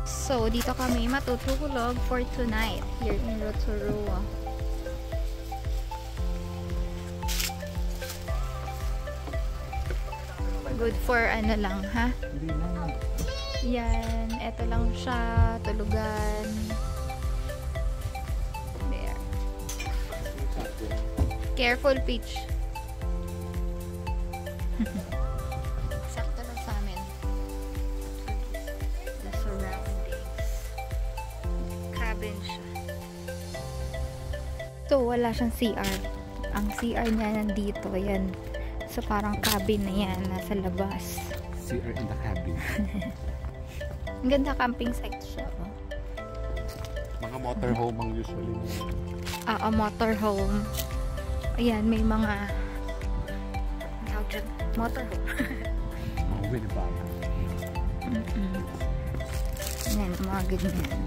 So, dito kami matutulog for tonight here in Rotorua. Good for ano lang, ha? Yan, eto lang siya, tulugan. There. Careful, Peach. Sakto lang sa amin. The surroundings. Cabin siya. So, wala siyang CR. Ang CR niya nandito, yan. So, parang cabin na yan, nasa labas. CR in the cabin. Ang ganda camping site siya. Oh. Mga motorhome ang usually. Motorhome. Ayan, may mga tawag dyan, motorhome. Mga wheelbarrow. Ayan, mga ganyan.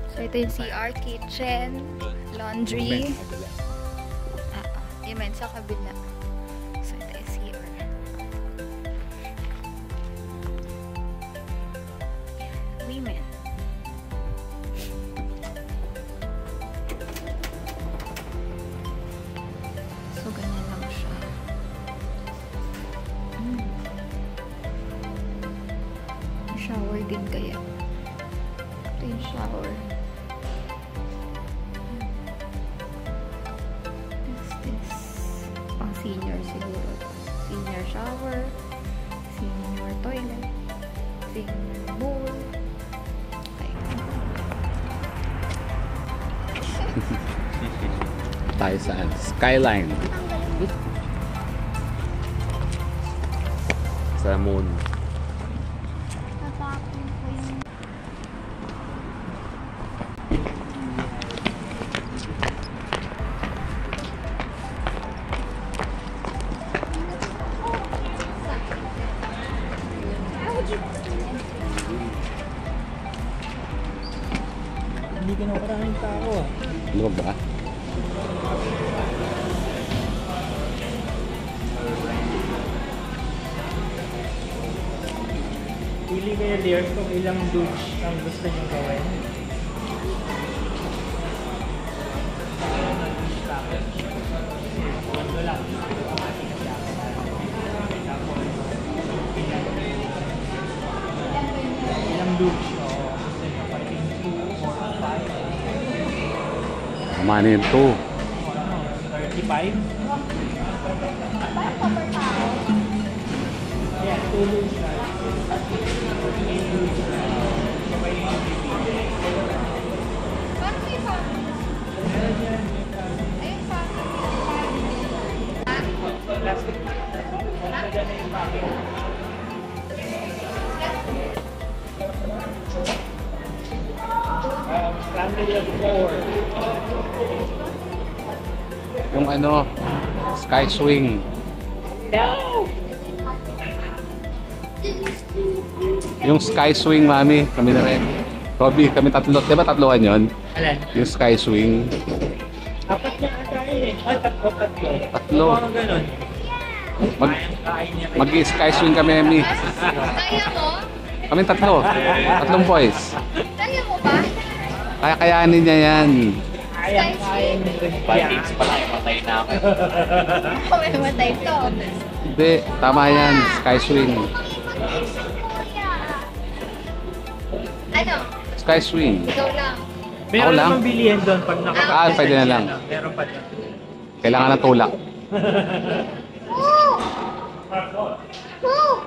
So, ito yung CR, kitchen, laundry. Yung sa kabila. So, ito yung CR. Women. So, ganyan lang siya. Shower din kaya. Ito yung shower. Senior siguro. Senior shower, senior toilet, senior bowl. Okay. Tayo saan? Skyline. Sa moon. Hindi ka na maraming tao ah. Ano ba? Pili kayo dear kung ilang douche ang gusto nyo gawin. Ano lang, automatic siya. Ilang douche o gusto nyo, parang 2 or 5. Kamanin to. 35? Yeah, 2 douche lang. Yung ano, sky swing. No! Yung sky swing, mami, kami na rin. Robby, kami tatlo. Diba tatlohan yun? Alin? Yung sky swing. Apat na ata yun eh. Ay, tatlo. Tatlo. Mga ganun. Mag-sky swing kami, Emi. Kaya mo? Kami tatlo. Tatlong boys. Kaya mo ba? Kaya-kayanin niya yan. Kaya nyo rin. Vikings pala, matay na ako. May matay to. Hindi, tama yan. Sky swing. Ano? Sky swing. Ikaw lang. Meron Ako lang? namang bilihin doon pag nakapag-design pwede na lang. Meron pa doon. Kailangan ng tulak. Woo! Woo!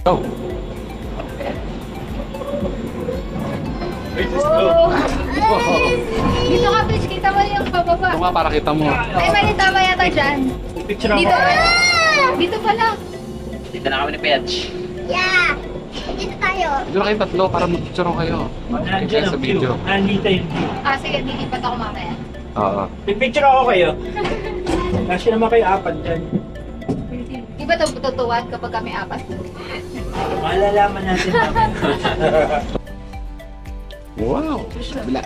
Go! Dito ka, bitch. Kita mo yung pababa. Ito nga para kita mo. Ay, mali tama yata dyan. Picture Dito. ako. Dito pala. Dito na kami ni Pedge. Yeah. Dito tayo. Dito na kayong tatlo para mag-picture kayo. Nandiyan Sa ang view. video. Nandito yung view. Ah, sige. Dilipat ako mamaya. Oo. Picture ako kayo. Kasi naman kayo apat dyan. Di ba tutuwad kapag kami apat? Malalaman natin namin. Wow! Bila.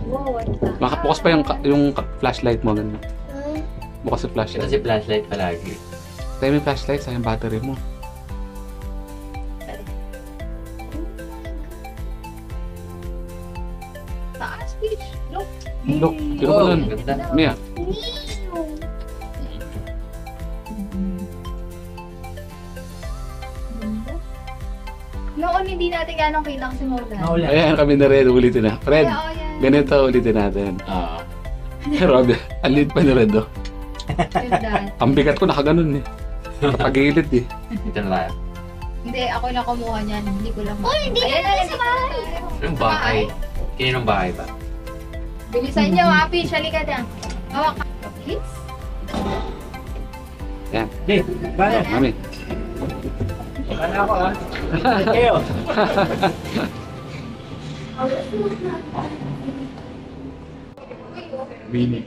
Wow, what's that? Makabukas pa yung flashlight mo. Ganun. Bukas yung Ito flashlight. si flashlight palagi. Tayo may flashlight, sayang battery mo. Taas, bitch. Look. Look, tira mo nun. Ganda. Mia. Noon hindi natin ganong kita kasi maulan. Maulan. Ayan kami na red, ulitin na. Red, Kaya, oh, yan. ganito ulitin natin. Oo. Rob, ang liit pa ni Red, oh. Ganda. Ang bigat ko nakaganon eh. Nakagilid eh. Dito na tayo. Hindi, ako na kumuha niyan. Hindi ko lang. Uy, hindi na lang sa bahay. Anong bahay? Kininong bahay ba? Bilisan niyo, Api. Sali ka dyan. Hawak ka. Kiss? Yan, Hey, paano? mami. Paano ako ah? Kayo. Bini.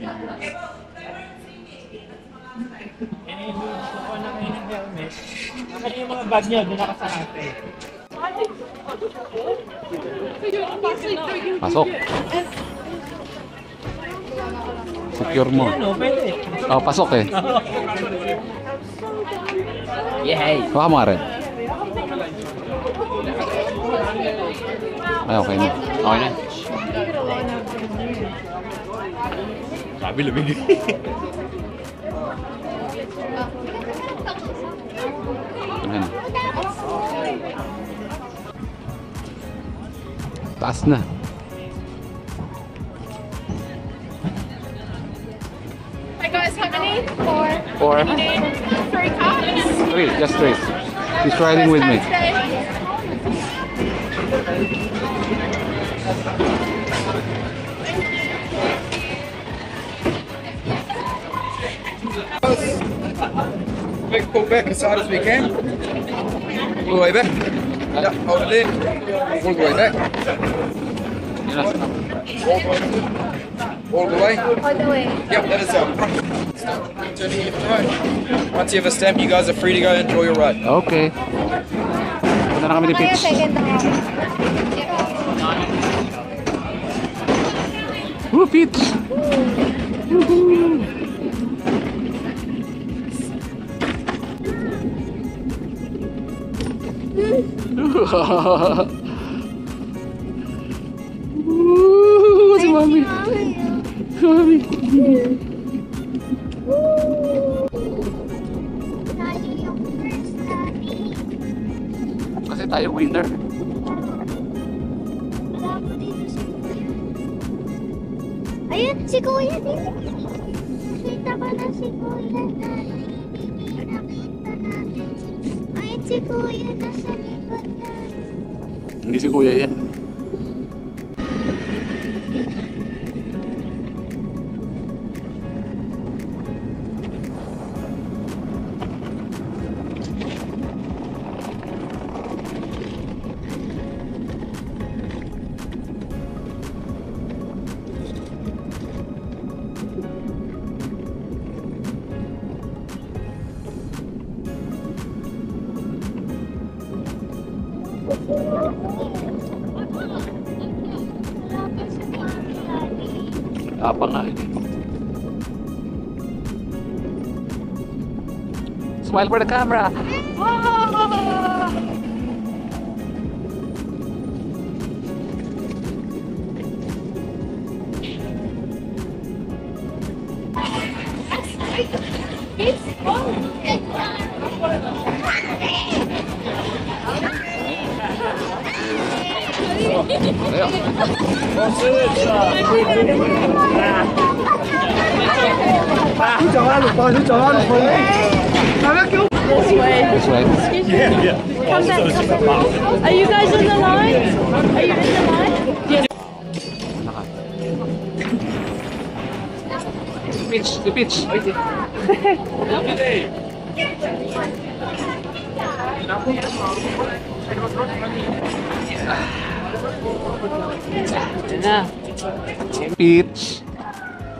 Gusto ko na kayo ng helmet. Nakaya yung mga bag niyo, doon nakasakate. Pasok. Secure mo. Ano, pwede. Oh, pasok eh. Yay! Baka mo nga rin. Ay, okay na. Okay na. Sabi lumigay. Ayan. Taas na. Hi guys, how many? Four. Or Three cups. three, just three. He's riding with me. Pull back as hard as we can. All the way back. Yep, hold it there. All the way back. All the way. All the way. Yep, that is up. Turn your left right. Once you have a stamp, you guys are free to go and enjoy your ride. Okay. Punta na kami ni Kaya Peach. second na ako. Woo, Peach! Woo! Si Mami. Mami. Kasi tayo winner. Ayun, si Kuya din. Nakita ko na si Kuya na. Nakita natin. Ayun, si Kuya na sa likod na. Hindi si Kuya yan. Apa nga eh. Smile for the camera. Ayan. This way. Are you guys in the line? Are you in the line? Yes. Si Peach. Yan na. Peach.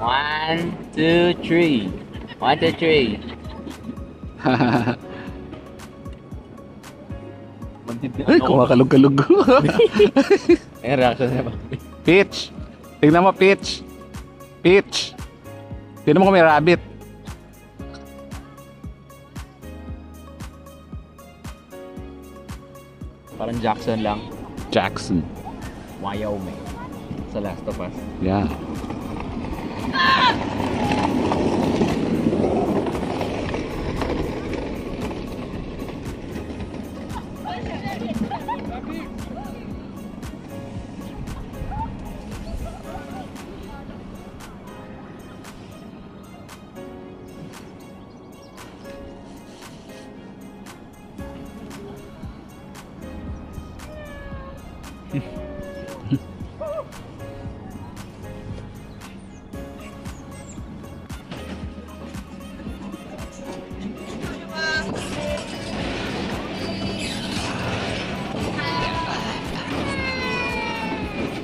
1, 2, 3. 1, 2, 3. Ay, kumakalog-kalog. Ayan, reaction niya ba? Peach. Tingnan mo, Peach. Peach. Tingnan mo kung may rabbit. Parang Jackson lang. Jackson. Wyoming. Sa Last of Us. Yeah.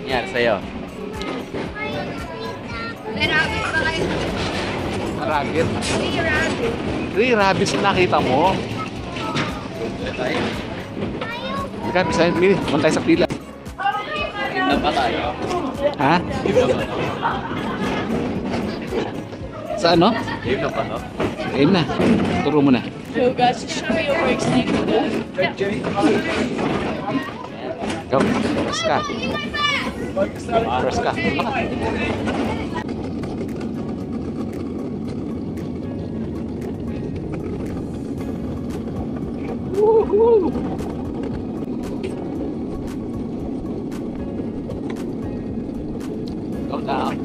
Yan, sa'yo. Rabbit. 3 rabbits na nakita mo. Halika, bisahin. Mili, naman tayo sa pila. Game na ba tayo? Ha? Game na ba no? Sa ano? Game na ba no? Game na. Turo mo na. So guys, show me your work snake. Go. Oras ka. Oras ka. Go down.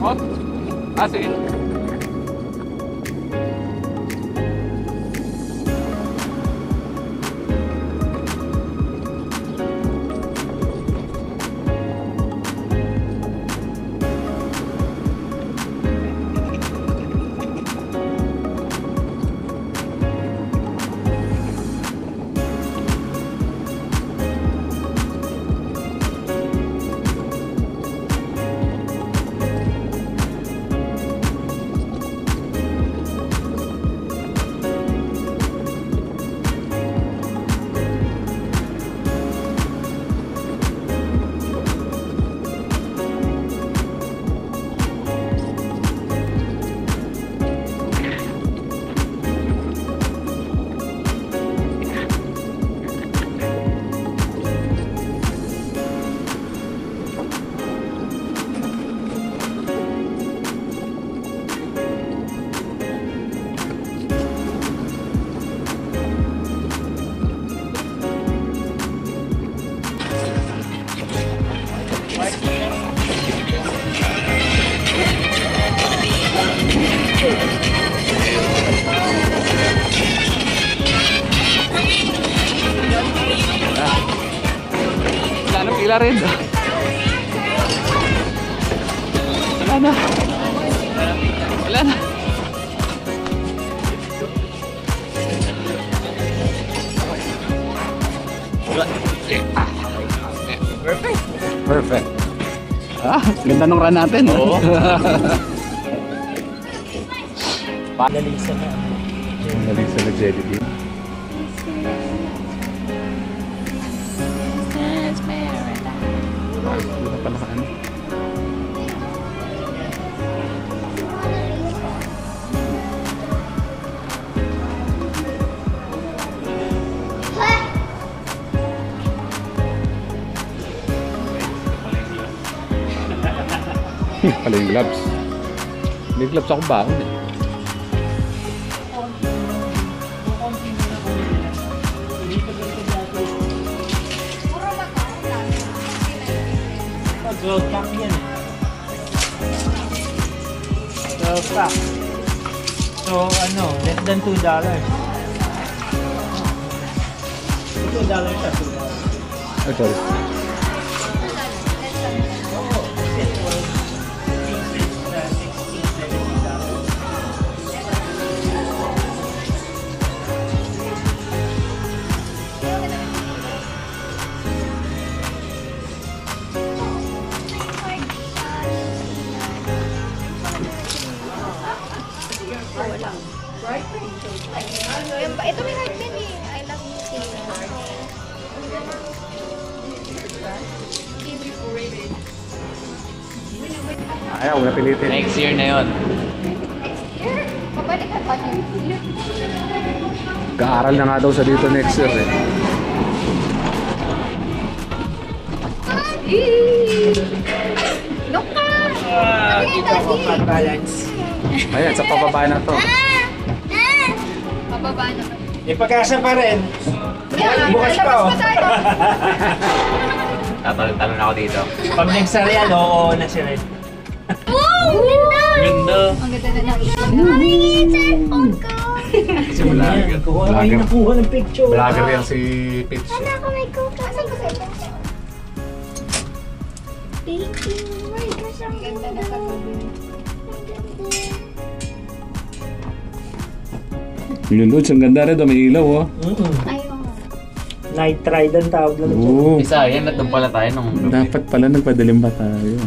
Hop. Ah, sige. Pila rin. Wala na. Wala na. Perfect. Perfect. Ah, ganda nung run natin. Oo. Pagaling sa na. Galing sa nag-jelly bean. Pala yung gloves. May gloves ako baon eh. Gold pack yan. 12 pack. So, less than $2. $2 siya, $2. Oh, sorry. Ito may heart din eh. I love you too. Ayaw, wala pilitin. Next year na yun. Here, pabalik ka pa niya. Kaaral na nga daw sa dito next year eh. Look ka! Dito ako balance. Ayan, sa pababa na to. Pababa naman. May pag-asa pa rin. Bukas pa oh. Tatalon ako dito. Pag nagsarial, oo na si Red. Wow! Ganda! Ganda. Ang ganda na lang. Mami, yung cellphone ko! Si vlogger. Ay, nakuha ng picture. Vlogger yan si Pitch. Ano ako may kuka? Asan ko cellphone ko? Thank you. May kasang ganda na sa Yun Lods, ang ganda rin daw, may ilaw oh. Ayun. Night ride ang tawag lang ito. Oo. Isa, yan na doon pala tayo nung Dapat pala nagpadalim pa tayo.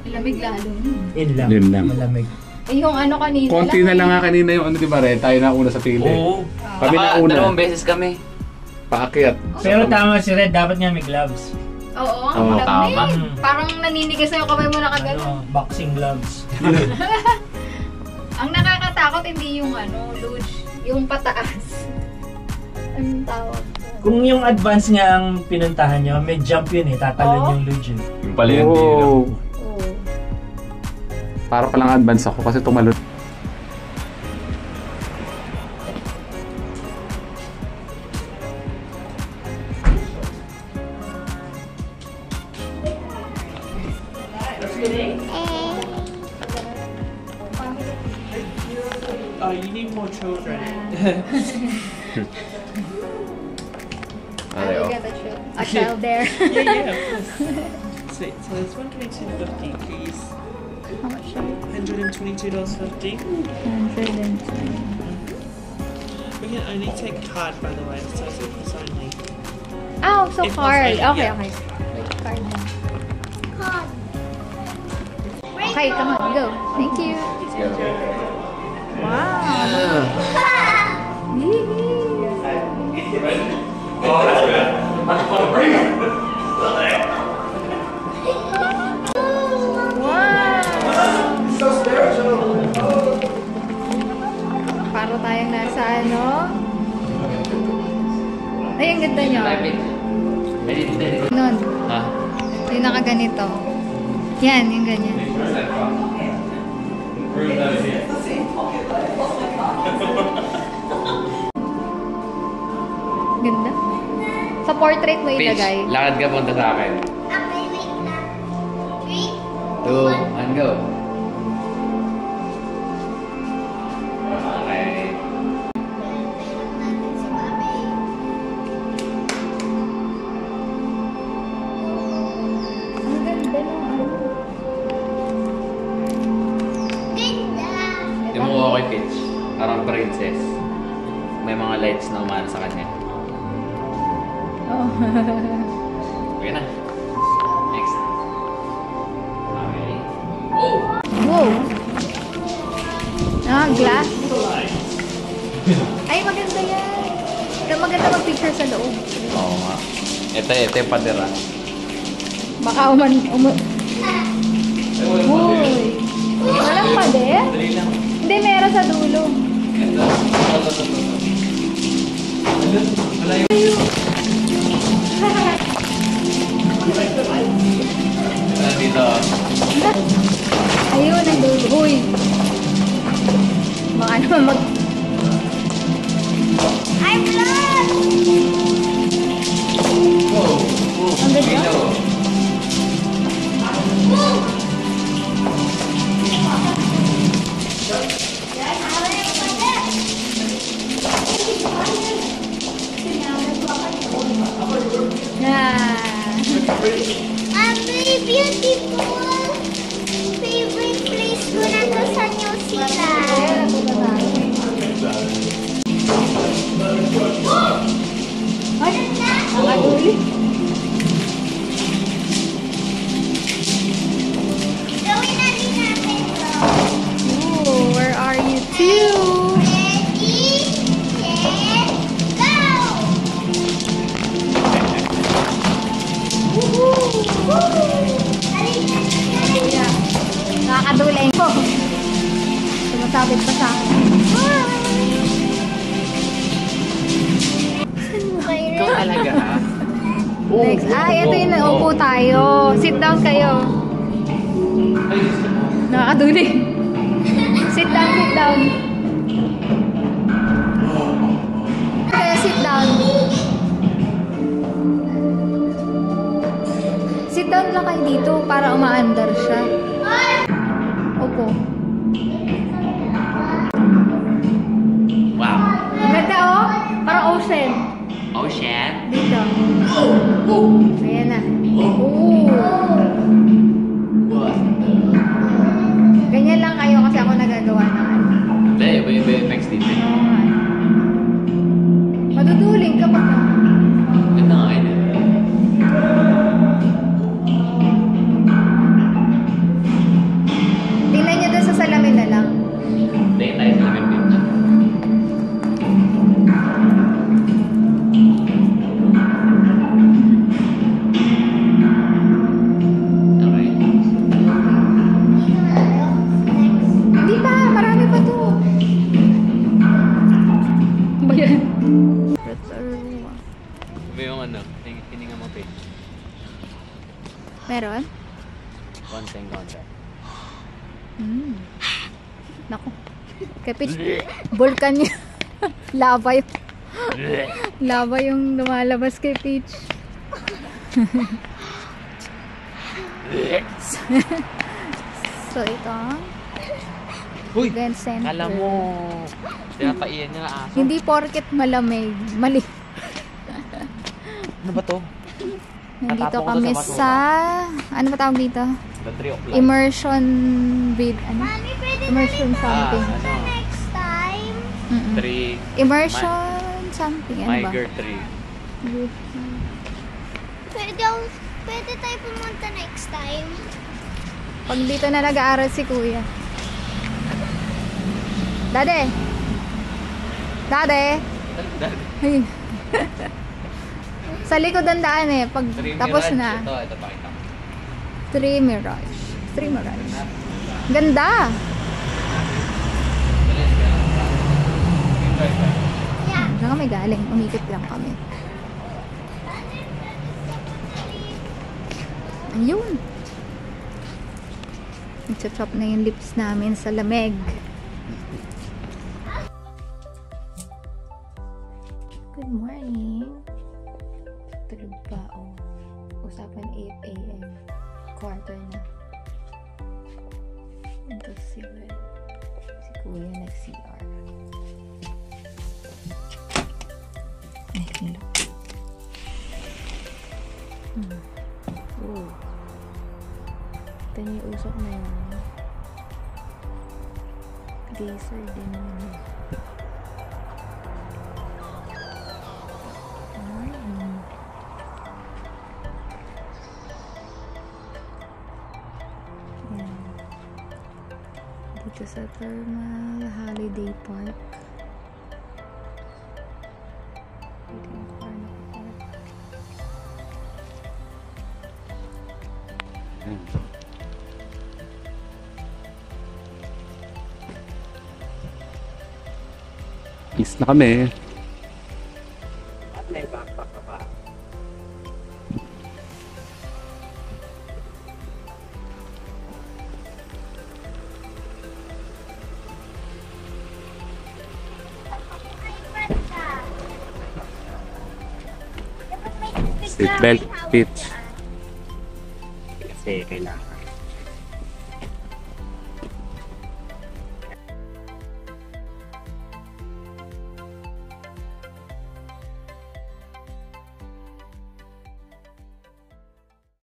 Lamig lalo. Yun lang. Yun lang. Malamig. Eh, yung ano kanina Konti na lang nga kanina yung ano, di ba rin? Tayo na una sa pili. Oo. Kami na una. Dalawang beses kami. Paakyat. Pero tama si Red, dapat nga may gloves. Oo, Oo, ang tama. lamig. Parang naninigas na yung kamay mo na kagano. Boxing gloves. Ang nakakatakot hindi yung luge, yung pataas. Anong tawag? Kung yung advance nga ang pinuntahan nyo, may jump yun eh, tatalon yung luge. Yung pala yung dilo. Oo. Oo. Para palang advance ako kasi tumalon. You need more children. I will get a child there. Yeah, of course. So it's $122.50, please. How much? $122.50. 120. We can only take card, by the way, so it's this only. Oh, so If card. possible, Okay, yeah. okay. Wait, card na. card. Okay, come on, go. Thank you. Wow. Para tayong nasa Ay, ang ganda niya. Nun. Ha? Yung nakaganito. Yan, yung ganyan. Ganda. Sa portrait mo Pitch, ilagay. lakad ka punta sa akin. Okay, wait lang. 3, 2, and go. Okay. natin si Mami. Ang ganda nung Ganda! Yung mo okay, Pitch. Parang princess. May mga lights na umano sa kanya. Oh. Okay na. Next. Okay. Oh! Wow. Glass. Ay, maganda yan. Maganda mag-picture sa loob. Oo nga. Ito yung padera. Baka Uy. Walang pader? Hindi, meron sa dulo. Dito. Huy! Baka naman mag... I'm lost! Ang ganda. Very beautiful. Favorite place ko na to sa New Zealand. Ano na? Gawin na din natin to. Ooh, where are you two? Ready, set, go! Nakakadulay ko. Sumasabit pa sa akin. Ikaw talaga ha? Next. Ito yung naupo tayo. Sit down kayo. Nakakadulay. Sit down, sit down. Kaya sit down. Sit down lang kayo dito para umaandar siya. Opo. Wow. Ganda oh. Parang ocean. Ocean? Dito. Ayan na. Ooh. Ganyan lang kayo kasi ako nagagawa ng ano. Hindi, iba-iba yung effects dito. Oo nga. Maduduling ka pa ka. Ganda nga yun. Tingnan niyo doon sa salamin na lang. Hindi tayo sa namin dito. Okay. Hindi pa, marami pa to. Ba yan? Iba yung ano, hininga mo page. Meron? Konting konti. Naku. Kapit, vulkan niya. Lava yung... Lava yung lumalabas kay Peach. So, ito. Uy! Then, center. Kala mo, pinapaiyan niya aso. Hindi porket malamig. Mali. Ano ba to? Nandito Tatapon ko kami sa sa... Ano ba tawag dito? The tree of life. Immersion vid... Ano? Mami, pwede Immersion something. ano? next time. Tree. Immersion something. Ano ba? Miger tree. Pwede tayo pumunta next time. Pag dito na nag-aaral si Kuya. Dade! Dade! Ayun. Sa likod ang daan eh. Pag Tree tapos Mirage. na. Ito pakita ko. Tree Mirage. Tree Mirage. Ganda! Yeah. Saan kami galing? Umikot lang kami. Ayun. Nag-chop na yung lips namin sa lamig. Good morning. Tulog pa, oh. Usapan 8 a.m. Quarter na. Ito si Kuya nag-CR. Ay, nilo. Oh. Ito niyo yung usok na yun. Geyser din yun. Dito sa Thermal Holiday Park. Dito yung Carnival Park. Peace na kami. At may backpack ka pa. Seatbelt, pitch. Kasi kailangan.